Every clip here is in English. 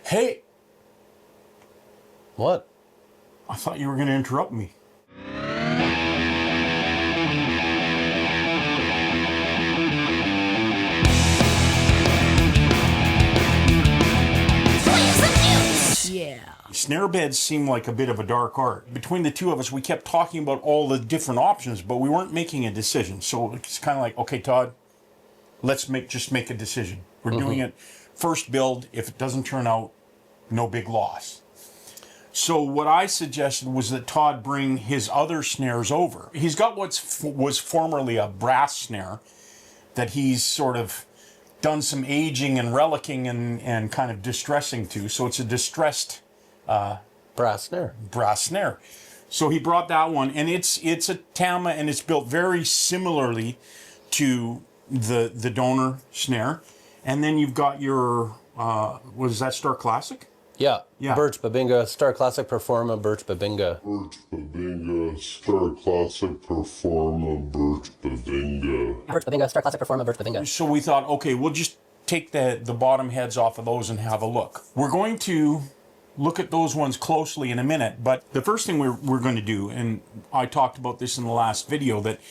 Hey! What? I thought you were going to interrupt me. Yeah. Snare beds seem like a bit of a dark art. Between the two of us, we kept talking about all the different options, but we weren't making a decision. So it's kind of like, okay, Todd, let's just make a decision. We're doing it first build. If it doesn't turn out, no big loss. So what I suggested was that Todd bring his other snares over. He's got what was formerly a brass snare that he's sort of done some aging and relicking and kind of distressing to. So it's a distressed Brass snare. brass snare. So he brought that one, and it's a Tama, and it's built very similarly to the donor snare. And then you've got your what is that, Starclassic? Yeah. Yeah. Birch Bubinga, Starclassic Performa, Birch Bubinga. Birch Bubinga, Starclassic Performa, Birch Bubinga. Birch Bubinga, Starclassic Performa, Birch Bubinga. So we thought, okay, we'll just take the bottom heads off of those and have a look. We're going to look at those ones closely in a minute, but the first thing we're going to do, and I talked about this in the last video, that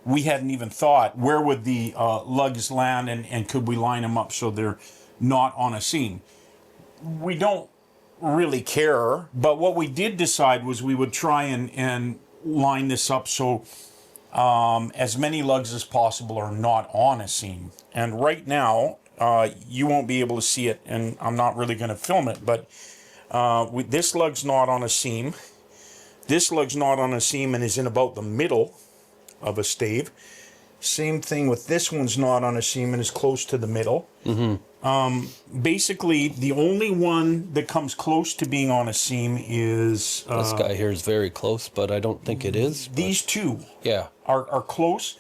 we hadn't even thought, where would the lugs land, and could we line them up so they're not on a seam? We don't really care, but what we did decide was we would try and line this up so as many lugs as possible are not on a seam. And right now, you won't be able to see it, and I'm not really going to film it, but this lug's not on a seam. This lug's not on a seam and is in about the middle of a stave. Same thing with this one's not on a seam and is close to the middle. Basically, the only one that comes close to being on a seam is... This guy here is very close, but I don't think it is. These two Yeah. are close,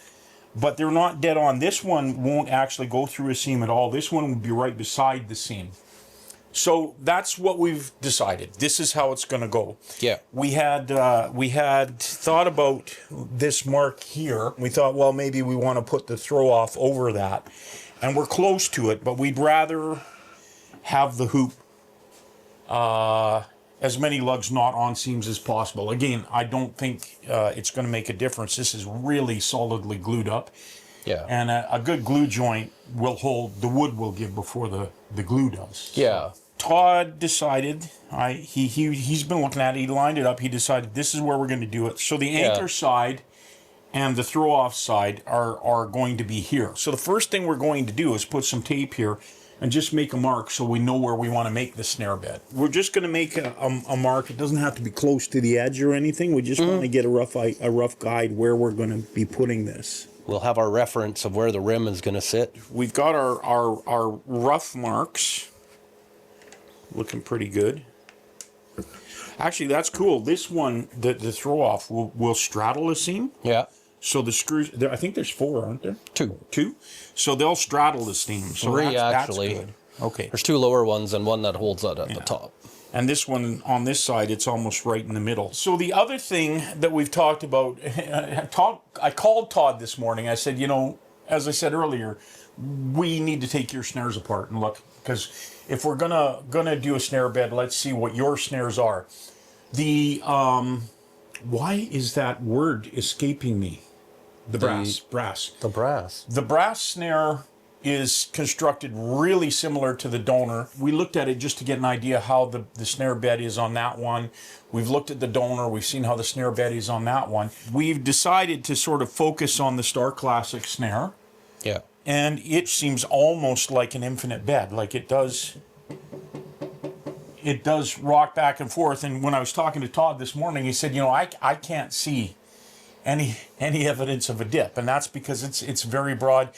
but they're not dead on. This one won't actually go through a seam at all. This one will be right beside the seam. So that's what we've decided. This is how it's going to go. Yeah. We had thought about this mark here. We thought, well, maybe we want to put the throw off over that, and we're close to it, but we'd rather have the hoop as many lugs not on seams as possible. Again, I don't think it's going to make a difference. This is really solidly glued up. Yeah. And a good glue joint will hold, the wood will give before the glue does. Yeah. Todd decided, he's been looking at it, he lined it up, he decided this is where we're going to do it. So the anchor side and the throw off side are going to be here. So the first thing we're going to do is put some tape here and just make a mark so we know where we want to make the snare bed. We're just going to make a mark. It doesn't have to be close to the edge or anything. We just want to get a rough guide where we're going to be putting this. We'll have our reference of where the rim is going to sit. We've got our rough marks. Looking pretty good. Actually, that's cool. This one, the throw off, will straddle a seam. Yeah. So the screws, I think there's 4, aren't there? 2. 2? So they'll straddle the seam. So 3 actually. That's good. Okay. There's 2 lower ones and one that holds it at the top. And this one on this side, it's almost right in the middle. So the other thing that we've talked about, I called Todd this morning. I said, as I said earlier, we need to take your snares apart and look, because if we're gonna do a snare bed, let's see what your snares are. The why is that word escaping me? The brass. The brass. The brass snare is constructed really similar to the donor. We looked at it just to get an idea how the snare bed is on that one. We've looked at the donor. We've seen how the snare bed is on that one. We've decided to sort of focus on the Starclassic snare. Yeah. And it seems almost like an infinite bed. Like it does rock back and forth. And when I was talking to Todd this morning, he said, I can't see any evidence of a dip. And that's because it's very broad.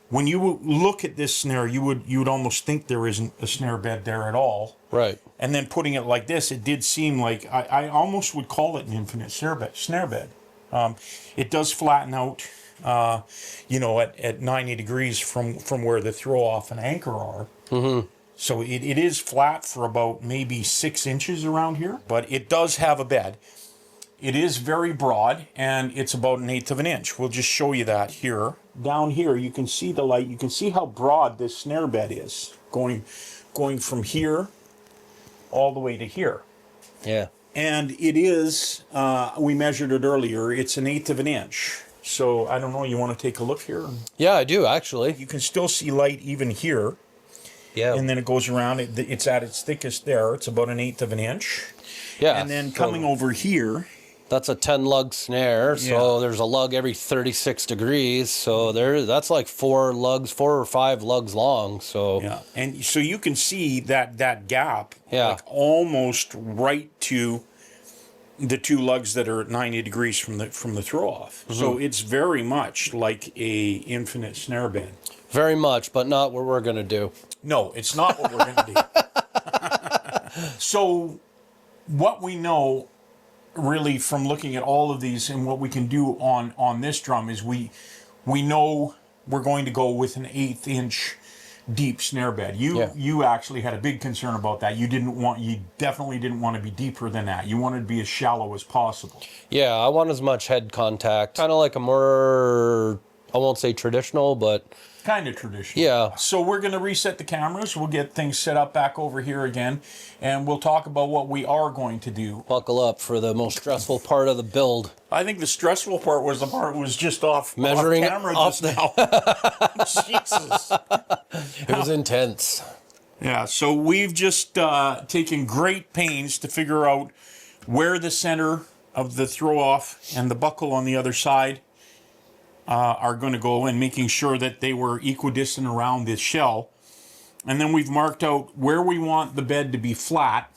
When you look at this snare, you would almost think there isn't a snare bed there at all. Right. And then putting it like this, it did seem like I almost would call it an infinite snare bed. It does flatten out, at 90 degrees from where the throw off and anchor are. Mm-hmm. So it is flat for about maybe 6 inches around here, but it does have a bed. It is very broad, and it's about 1/8 of an inch. We'll just show you that here. Down here, you can see the light. You can see how broad this snare bed is, going from here all the way to here. Yeah. And it is, we measured it earlier, it's 1/8 of an inch. So I don't know, you want to take a look here? Yeah, I do actually. You can still see light even here. Yeah. And then it goes around, it's at its thickest there, it's about 1/8 of an inch. Yeah. And then so coming over here, that's a 10 lug snare, so Yeah. there's a lug every 36 degrees. So that's like 4 or 5 lugs long. So yeah, and so you can see that gap, Yeah. like almost right to the 2 lugs that are at 90 degrees from the throw off. So it's very much like a infinite snare bed. very much, but not what we're gonna do. No, it's not what we're going to do. So what we know really from looking at all of these and what we can do on this drum is we know we're going to go with an 1/8 inch deep snare bed. You actually had a big concern about that. You definitely didn't want to be deeper than that. You wanted to be as shallow as possible. Yeah, I want as much head contact, kind of like a more, I won't say traditional, but Kind of traditional. yeah. So we're going to reset the cameras. We'll get things set up back over here again, and we'll talk about what we are going to do. Buckle up for the most stressful part of the build. I think the stressful part was the part was just off Measuring off camera off just now. Jesus. It was intense. Yeah, so we've just taken great pains to figure out where the center of the throw off and the buckle on the other side are going to go, and making sure that they were equidistant around this shell. And then we've marked out where we want the bed to be flat.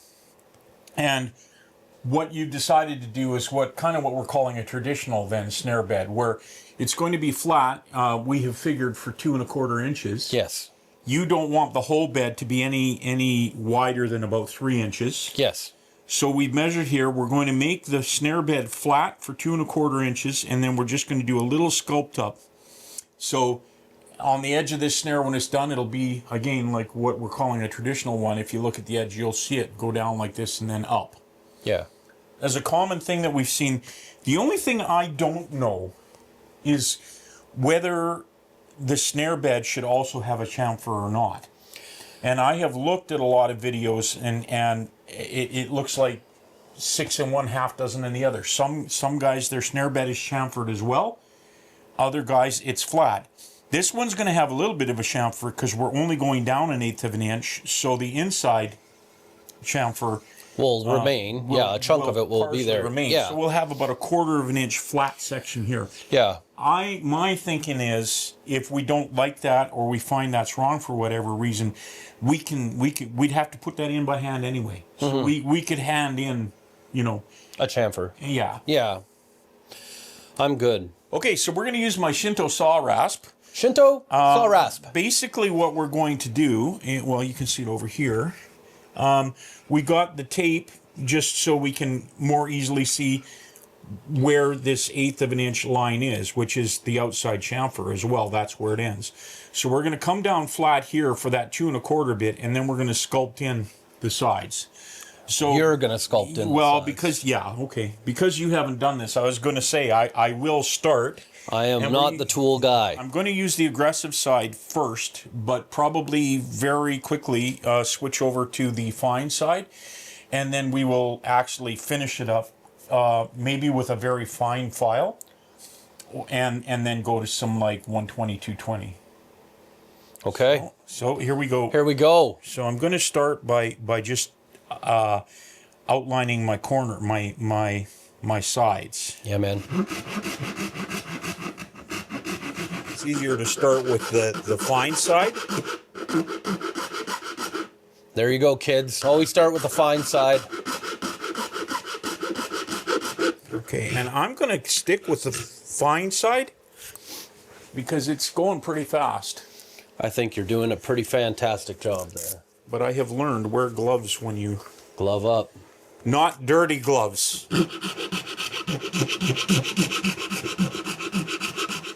And what you've decided to do is what we're calling a traditional then snare bed, where it's going to be flat. We have figured for 2 1/4 inches. Yes. You don't want the whole bed to be any wider than about 3 inches. Yes. So we've measured here. We're going to make the snare bed flat for 2 1/4 inches, and then we're just going to do a little sculpt up. So on the edge of this snare, when it's done, it'll be, again, like what we're calling a traditional one. If you look at the edge, you'll see it go down like this and then up. Yeah. As a common thing that we've seen, the only thing I don't know is whether the snare bed should also have a chamfer or not. And I have looked at a lot of videos, and it looks like 6 in one, half dozen in the other. Some guys, their snare bed is chamfered as well. Other guys, it's flat. This one's going to have a little bit of a chamfer because we're only going down 1/8 of an inch. So the inside chamfer Will remain. Yeah, a chunk of it will be partially there. remain. Yeah. So we'll have about 1/4 of an inch flat section here. Yeah. My thinking is, if we don't like that or we find that's wrong for whatever reason, we'd have to put that in by hand anyway. So we could hand in, A chamfer. yeah. Yeah. I'm good. Okay, so we're going to use my Shinto saw rasp. Shinto saw rasp. Basically what we're going to do, well, you can see it over here. We got the tape just so we can more easily see where this 1/8 of an inch line is, which is the outside chamfer as well. That's where it ends. So we're going to come down flat here for that 2 1/4 bit, and then we're going to sculpt in the sides. So You're going to sculpt in. well, the sides. because you haven't done this, I was going to say I will start. I am and not the tool guy. I'm going to use the aggressive side first, but probably very quickly switch over to the fine side, and then we will actually finish it up, maybe with a very fine file, and then go to some like 120, 220. Okay. So here we go. Here we go. So I'm going to start by just outlining my corner, my sides. Yeah, man. It's easier to start with the fine side. There you go, kids. Always start with the fine side. Okay, and I'm going to stick with the fine side because it's going pretty fast. I think you're doing a pretty fantastic job there. But I have learned wear gloves when you... Glove up. Not dirty gloves.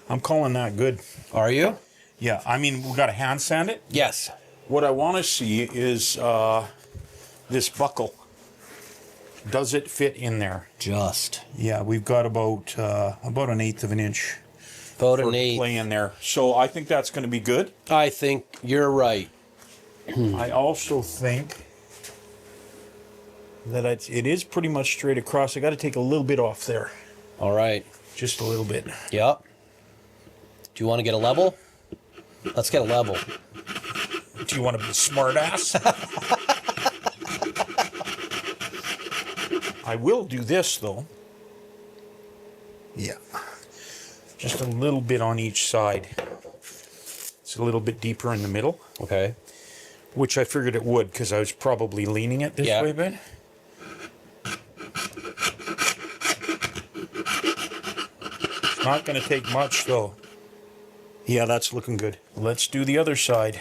I'm calling that good. Are you? Yeah, I mean, we got to hand sand it. Yes. What I want to see is this buckle. Does it fit in there? Just. Yeah, we've got about 1/8 of an inch About for an 8. play in there. So I think that's going to be good. I think you're right. I also think that it is pretty much straight across. I got to take a little bit off there. All right. Just a little bit. Yep. Do you want to get a level? Let's get a level. Do you want to be smart ass? I will do this though. Yeah. Just a little bit on each side. It's a little bit deeper in the middle. Okay. Which I figured it would because I was probably leaning it this way a bit. It's not going to take much though. Yeah, that's looking good. Let's do the other side.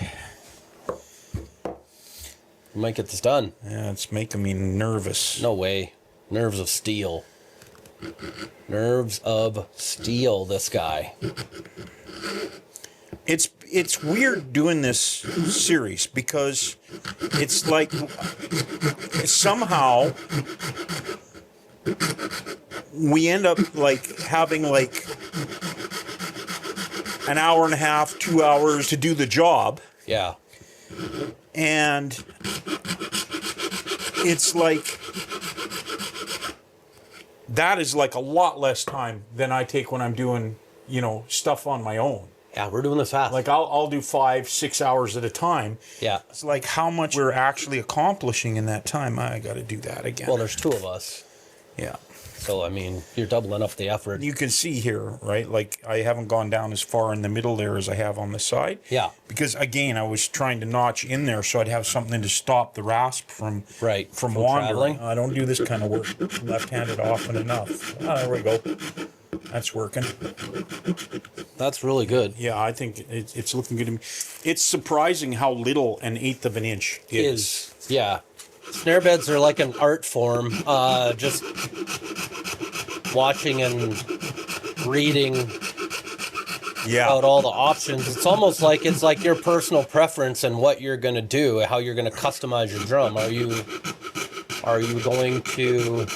We might get this done. Yeah, it's making me nervous. No way. Nerves of steel. Nerves of steel, this guy. It's weird doing this series because it's like somehow we end up like having like an hour and a half, 2 hours to do the job. Yeah. And it's like that is like a lot less time than I take when I'm doing, you know, stuff on my own. Yeah, we're doing this fast. Like I'll do 5-6 hours at a time. Yeah. It's like how much we're actually accomplishing in that time. I got to do that again. Well, there's two of us. Yeah. So, I mean, you're doubling up the effort. You can see here, right? Like I haven't gone down as far in the middle there as I have on the side. Yeah. Because again, I was trying to notch in there so I'd have something to stop the rasp from from wandering. traveling. I don't do this kind of work left-handed often enough. Oh, there we go. That's working. That's really good. Yeah, I think it's looking good to me. It's surprising how little an eighth of an inch is. Yeah. Snare beds are like an art form. Just watching and reading about all the options. It's almost like it's like your personal preference and what you're going to do, how you're going to customize your drum. Are you going to...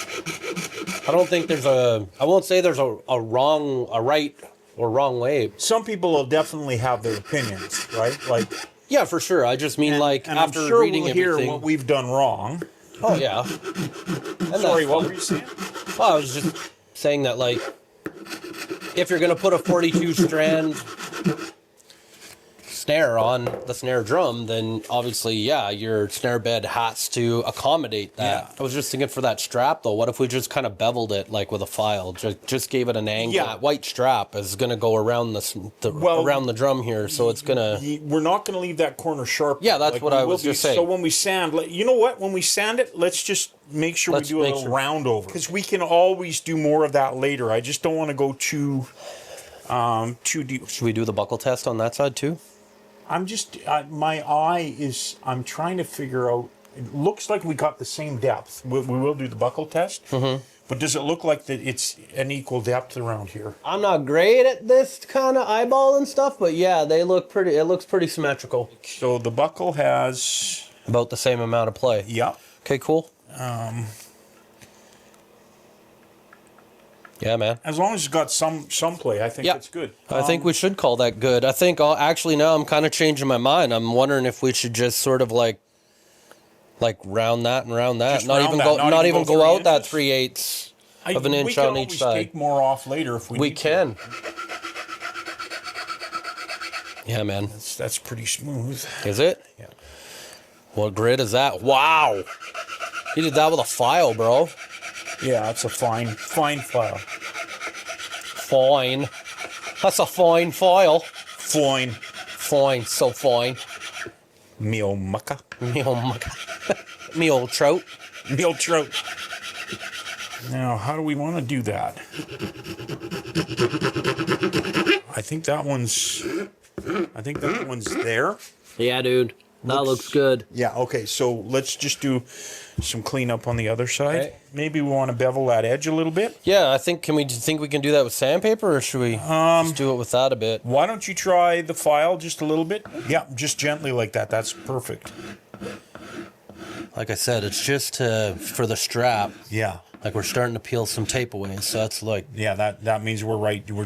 I don't think there's I won't say there's a right or wrong way. Some people will definitely have their opinions, right? Like, yeah, for sure. I just mean like and after I'm sure reading we'll everything. hear what we've done wrong. Oh yeah. Sorry, what were you saying? Well, I was just saying that like if you're gonna put a 42 strand snare on the snare drum, then obviously, yeah, your snare bed has to accommodate that. Yeah. I was just thinking for that strap though, what if we just kind of beveled it like with a file, just gave it an angle? Yeah. That white strap is gonna go around around the drum here, so it's gonna. We're not going to leave that corner sharp. Yeah, that's what I was just saying. So when we sand, you know what? When we sand it, let's just make sure we do a little round over, because we can always do more of that later. I just don't want to go too deep. Should we do the buckle test on that side too? I'm just, my eye is, I'm trying to figure out, it looks like we got the same depth. We will do the buckle test, but does it look like that it's an equal depth around here? I'm not great at this kind of eyeball and stuff, but yeah, they look pretty, it looks pretty symmetrical. So the buckle has... about the same amount of play. Yeah. Okay, cool. Yeah, man. As long as it's got some play, I think it's good. I think we should call that good. I think actually now I'm kind of changing my mind. I'm wondering if we should just sort of like round that and round that. Just Not round even that, go not not even even go go 3 out that inches? 3/8 of an inch on each We side. can take more off later if we We need to. can. Yeah, man. That's pretty smooth. Is it? Yeah. What grid is that? Wow. You did that with a file, bro. Yeah, that's a fine file. Fine. That's a fine file. Fine. Fine. So fine. Me old mucka. Me old me old trout. Me old trout. Now, how do we want to do that? I think that one's there. Yeah, dude. That looks good. Yeah, okay, so let's just do some cleanup on the other side. Okay. Maybe we want to bevel that edge a little bit. Yeah, I think. Do you think we can do that with sandpaper, or should we just do it with that a bit? Why don't you try the file just a little bit? Yeah, just gently like that. That's perfect. Like I said, it's just for the strap. Yeah. Like we're starting to peel some tape away, so that's like. Yeah, that means we're right. We're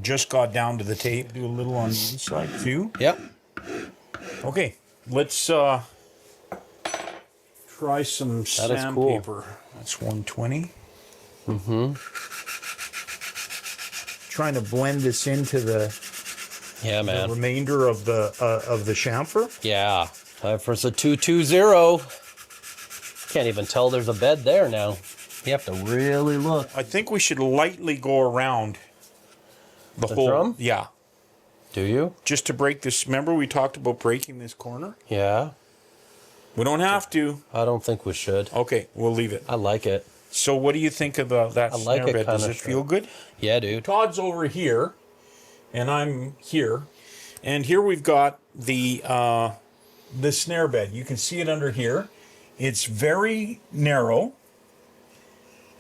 just got down to the tape. Do a little on the inside too. Yep. Okay, let's try some That is cool. sandpaper. That's 120. Mm-hmm. Trying to blend this into the man. remainder of the chamfer. Yeah. Time for a 220. Can't even tell there's a bed there now. You have to really look. I think we should lightly go around the whole drum? Yeah. Do you? Just to break this. Remember we talked about breaking this corner? Yeah. We don't have to. I don't think we should. Okay, we'll leave it. I like it. So what do you think of that I like snare it bed? Does kinda it feel good? Yeah, dude. Todd's over here, and I'm here. And here we've got the snare bed. You can see it under here. It's very narrow.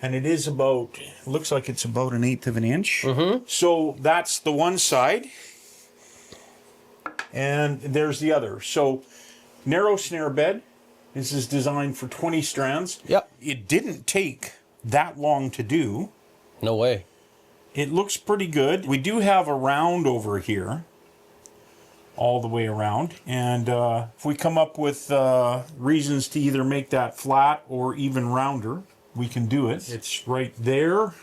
And it is about, looks like it's about 1/8 of an inch. Mm-hmm. So that's the one side. And there's the other. So narrow snare bed. This is designed for 20 strands. Yep. It didn't take that long to do. No way. It looks pretty good. We do have a round over here. All the way around. And if we come up with reasons to either make that flat or even rounder, we can do it. It's right there.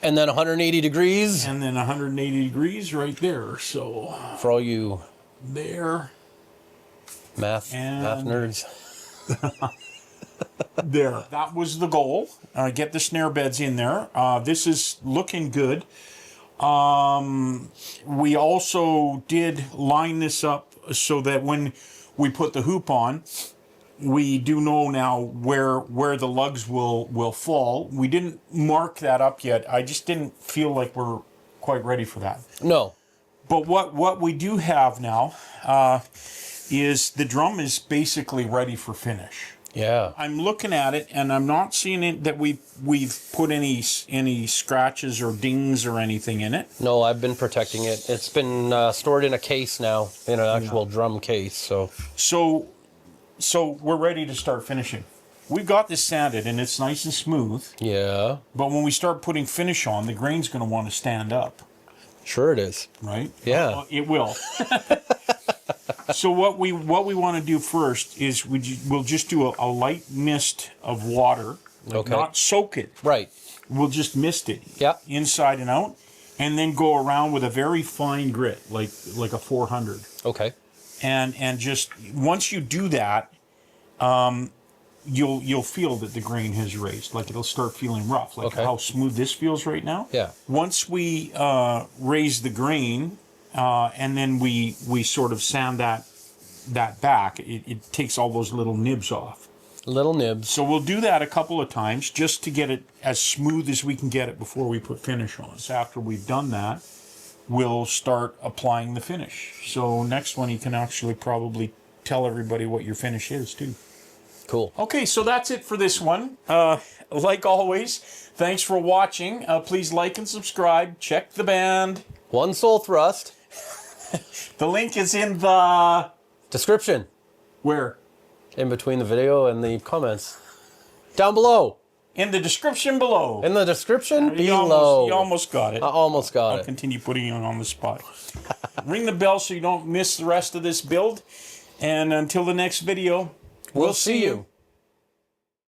And then 180 degrees. And then 180 degrees right there. So For all you there. math nerds. There. That was the goal. Get the snare beds in there. This is looking good. We also did line this up so that when we put the hoop on, we do know now where the lugs will fall. We didn't mark that up yet. I just didn't feel like we're quite ready for that. No. But what we do have now is the drum is basically ready for finish. Yeah. I'm looking at it, and I'm not seeing it that we've put any scratches or dings or anything in it. No, I've been protecting it. It's been stored in a case now, in an actual drum case. So we're ready to start finishing. We've got this sanded, and it's nice and smooth. Yeah. But when we start putting finish on, the grain's going to want to stand up, Sure it is. right? Yeah. It will. So what we want to do first is we'll just do a light mist of water, Okay. not soak it. Right. We'll just mist it, Yeah. inside and out, and then go around with a very fine grit, like a 400. Okay. And just once you do that, you'll feel that the grain has raised, like it'll start feeling rough, like Okay. how smooth this feels right now. Yeah. Once we raise the grain, and then we sort of sand that back, it takes all those little nibs off. Little nibs. So we'll do that a couple of times just to get it as smooth as we can get it before we put finish on. So after we've done that, we'll start applying the finish. So next one, you can actually probably tell everybody what your finish is too. Cool. Okay, so that's it for this one. Like always, thanks for watching. Please like and subscribe. Check the band. One soul thrust. The link is in the... Description. Where? In between the video and the comments. Down below. In the description below. In the description You below. almost got it. I almost got I'll it. continue putting you on the spot. Ring the bell so you don't miss the rest of this build. And until the next video, We'll see you.